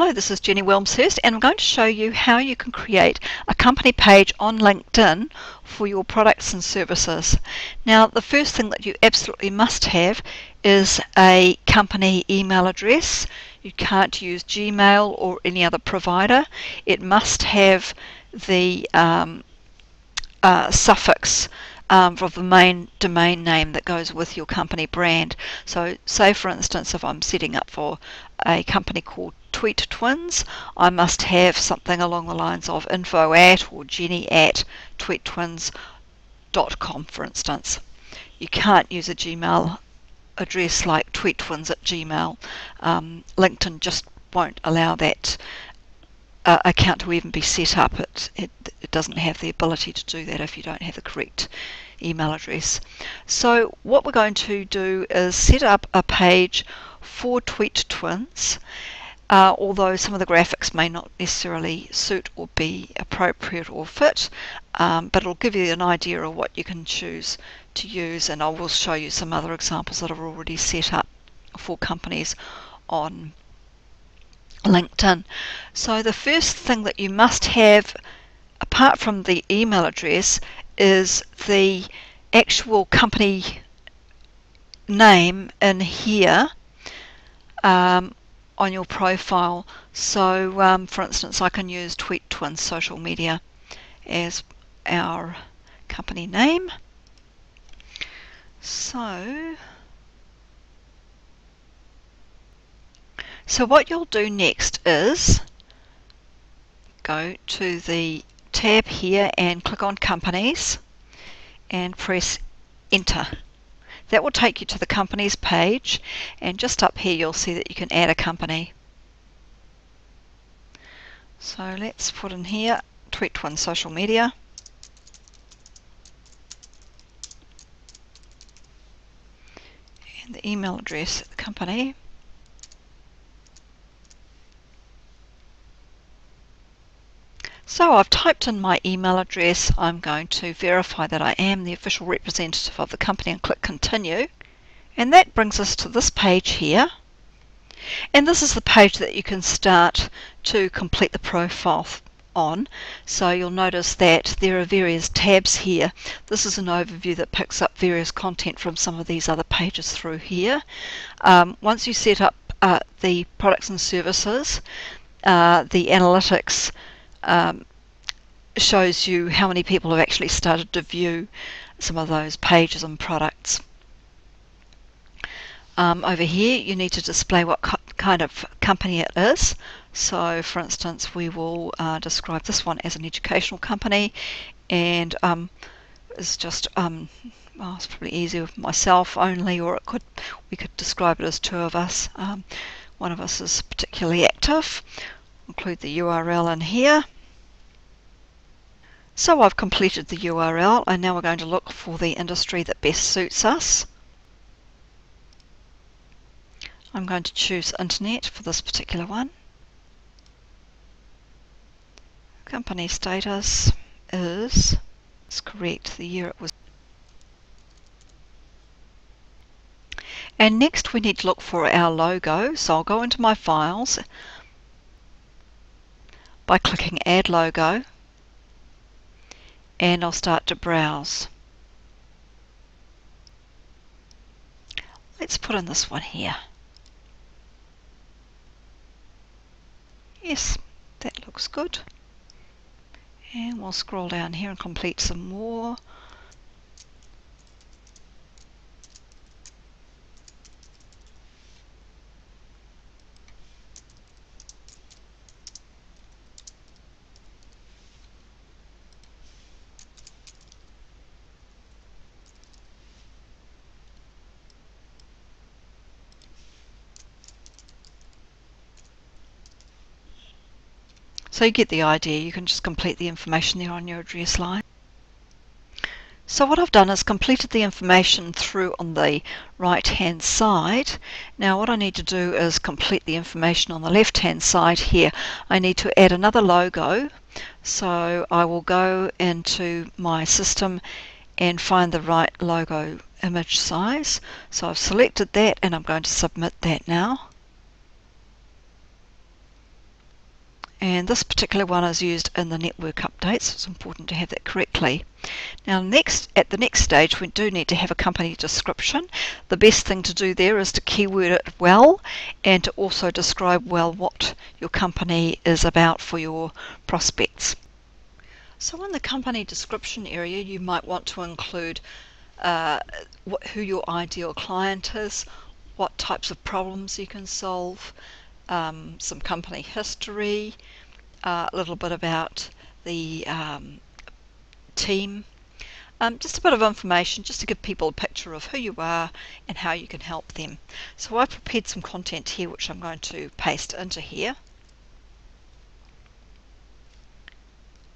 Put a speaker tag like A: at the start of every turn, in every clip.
A: Hello, this is Jenny Wilmshurst, and I'm going to show you how you can create a company page on LinkedIn for your products and services. Now, the first thing that you absolutely must have is a company email address. You can't use Gmail or any other provider. It must have the suffix of the main domain name that goes with your company brand. So say for instance, if I'm setting up for a company called Tweet Twins, I must have something along the lines of info at or jenny at tweettwins.com, for instance. You can't use a Gmail address like tweettwins@gmail. LinkedIn just won't allow that account to even be set up. It doesn't have the ability to do that if you don't have the correct email address. So what we're going to do is set up a page for Tweet Twins, although some of the graphics may not necessarily suit or be appropriate or fit, but it'll give you an idea of what you can choose to use, and I will show you some other examples that are already set up for companies on LinkedIn. So the first thing that you must have, apart from the email address, is the actual company name in here on your profile. So for instance, I can use Tweet Twins Social Media as our company name. So what you'll do next is go to the tab here and click on Companies and press Enter. That will take you to the companies page, and just up here you'll see that you can add a company. So let's put in here Tweet Twins Social Media. And the email address of the company. So I've typed in my email address. I'm going to verify that I am the official representative of the company and click Continue. And that brings us to this page here. And this is the page that you can start to complete the profile on. So you'll notice that there are various tabs here. This is an overview that picks up various content from some of these other pages through here. Once you set up the products and services, the analytics shows you how many people have actually started to view some of those pages and products. Over here you need to display what kind of company it is. So for instance, we will describe this one as an educational company, and it's just well, it's probably easier with myself only, or we could describe it as two of us. One of us is particularly active. Include the URL in here. So I've completed the URL, and now we're going to look for the industry that best suits us. I'm going to choose Internet for this particular one. Company status is correct, the year it was. And next we need to look for our logo, so I'll go into my files by clicking Add Logo, and I'll start to browse. Let's put in this one here. Yes, that looks good. And we'll scroll down here and complete some more. So you get the idea. You can just complete the information there on your address line. So what I've done is completed the information through on the right hand side. Now what I need to do is complete the information on the left hand side here. I need to add another logo, so I will go into my system and find the right logo image size. So I've selected that and I'm going to submit that now. And this particular one is used in the network updates, so it's important to have that correctly. Now at the next stage, we do need to have a company description. The best thing to do there is to keyword it well and to also describe well what your company is about for your prospects. So in the company description area, you might want to include who your ideal client is, what types of problems you can solve, some company history, a little bit about the team, just a bit of information just to give people a picture of who you are and how you can help them. So I've prepared some content here which I'm going to paste into here.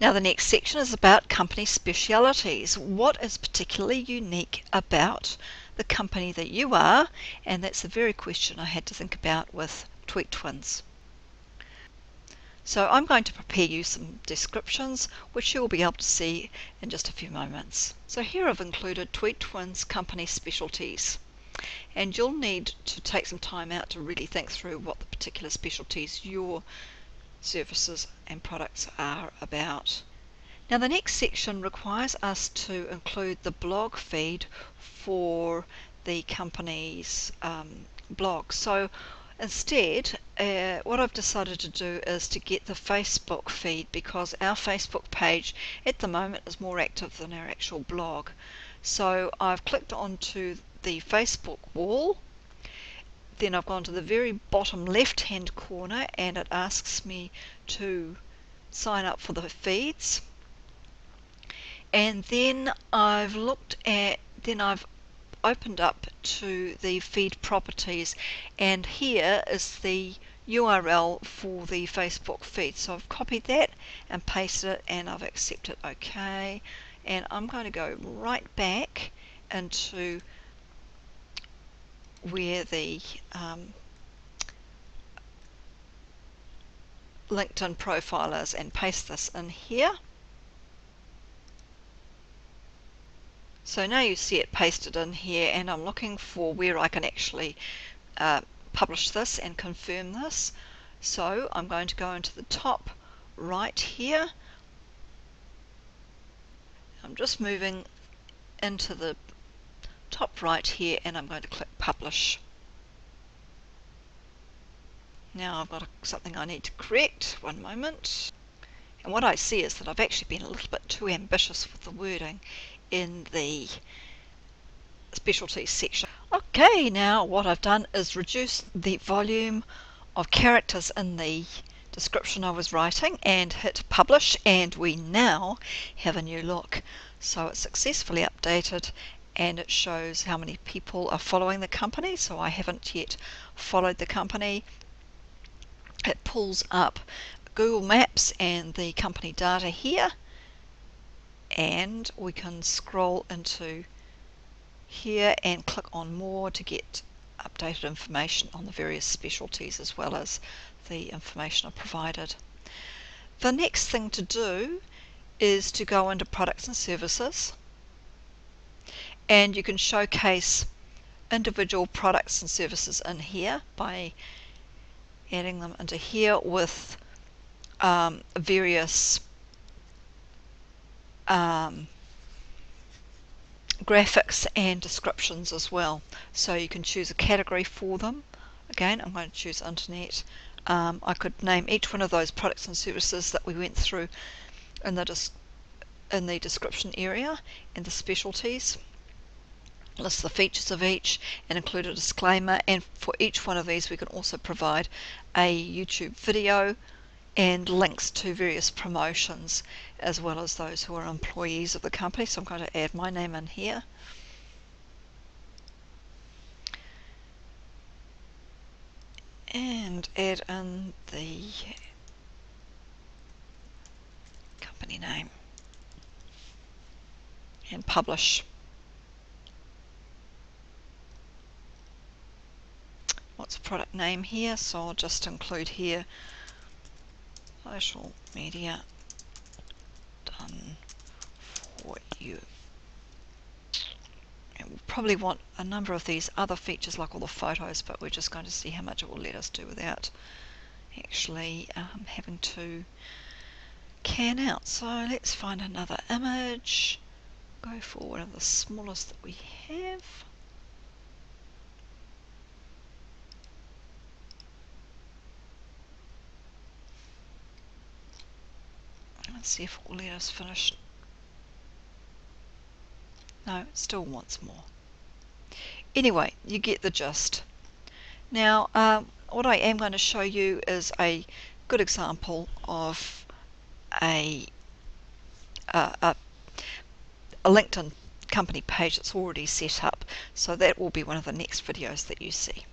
A: Now the next section is about company specialities. What is particularly unique about the company that you are? And that's the very question I had to think about with TweetTwins. So I'm going to prepare you some descriptions which you'll be able to see in just a few moments. So here I've included TweetTwins company specialties, and you'll need to take some time out to really think through what the particular specialties your services and products are about. Now the next section requires us to include the blog feed for the company's blog. So instead, what I've decided to do is to get the Facebook feed, because our Facebook page at the moment is more active than our actual blog. So I've clicked onto the Facebook wall, then I've gone to the very bottom left hand corner and it asks me to sign up for the feeds, and then I've opened up to the feed properties, and here is the URL for the Facebook feed. So I've copied that and pasted it and I've accepted OK, and I'm going to go right back into where the LinkedIn profile is and paste this in here. So now you see it pasted in here, and I'm looking for where I can actually publish this and confirm this. So I'm going to go into the top right here. I'm just moving into the top right here and I'm going to click publish. Now I've got something I need to correct. One moment. And what I see is that I've actually been a little bit too ambitious with the wording in the specialties section. Okay, now what I've done is reduce the volume of characters in the description I was writing and hit publish, and we now have a new look. So it's successfully updated and it shows how many people are following the company. So I haven't yet followed the company. It pulls up Google Maps and the company data here, and we can scroll into here and click on more to get updated information on the various specialties as well as the information I provided. The next thing to do is to go into products and services, and you can showcase individual products and services in here by adding them into here with various graphics and descriptions as well. So you can choose a category for them. Again, I'm going to choose internet. I could name each one of those products and services that we went through in the description area, and the specialties, list the features of each and include a disclaimer, and for each one of these we can also provide a YouTube video and links to various promotions as well as those who are employees of the company. So I'm going to add my name in here. And add in the company name and publish. What's the product name here? So I'll just include here social media done for you. And we'll probably want a number of these other features like all the photos, but we're just going to see how much it will let us do without actually having to can out. So let's find another image, go for one of the smallest that we have. Let's see if it will let us finish. No, it still wants more. Anyway, you get the gist. Now, what I am going to show you is a good example of a LinkedIn company page that's already set up. So that will be one of the next videos that you see.